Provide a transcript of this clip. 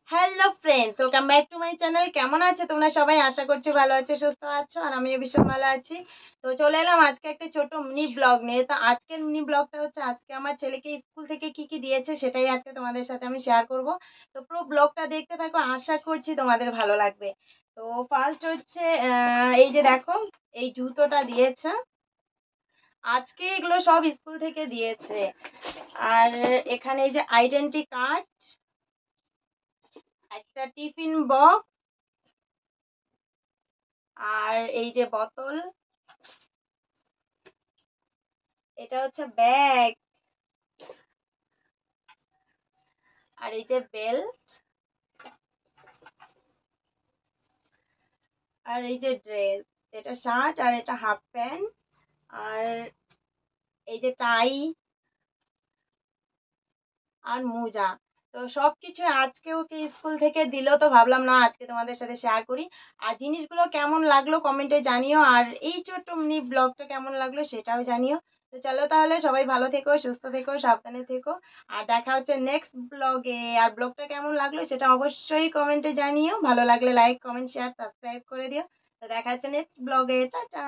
Hello friends, welcome back to my channel. কেমন আছো তোমরা সবাই? আশা করছি ভালো আছো, সুস্থ আছো, আর আমিও ভীষণ ভালো আছি। তো চলে এলাম আজকে একটা ছোট মিনি ব্লগ নিয়ে। তো আজকের মিনি ব্লগটা হচ্ছে আজকে আমার ছেলেকে স্কুল থেকে কি কি দিয়েছে সেটাই আজকে তোমাদের সাথে আমি শেয়ার করব। তো পুরো ব্লগটা দেখতে থাকো, আশা করছি তোমাদের ভালো লাগবে। তো ফার্স্ট হচ্ছে এই যে দেখো, এই জুতোটা দিয়েছে আজকে, এগুলো সব স্কুল থেকে দিয়েছে। আর এখানে এই যে আইডেন্টি কার্ড, একটা টিফিন বক্স, আর এই যে বোতল, এটা হচ্ছে ব্যাগ, আর এই যে বেল্ট, আর এই যে ড্রেস, এটা শার্ট আর এটা হাফ প্যান্ট, আর এই যে টাই আর মোজা। তো সবকিছু আজকে ওকে স্কুল থেকে দিল, তো ভাবলাম না আজকে তোমাদের সাথে শেয়ার করি। আর জিনিসগুলো কেমন লাগলো কমেন্টে জানিও, আর এই ছোট্ট মিনি ব্লগটা কেমন লাগলো সেটাও জানিও। তো চলো তাহলে, সবাই ভালো থেকো, সুস্থ থেকো, সাবধানে থেকো, আর দেখা হচ্ছে নেক্সট ব্লগে। আর ব্লগটা কেমন লাগলো সেটা অবশ্যই কমেন্টে জানিও, ভালো লাগলে লাইক কমেন্ট শেয়ার সাবস্ক্রাইব করে দিও। তো দেখা হচ্ছে নেক্সট ব্লগে। টাটা।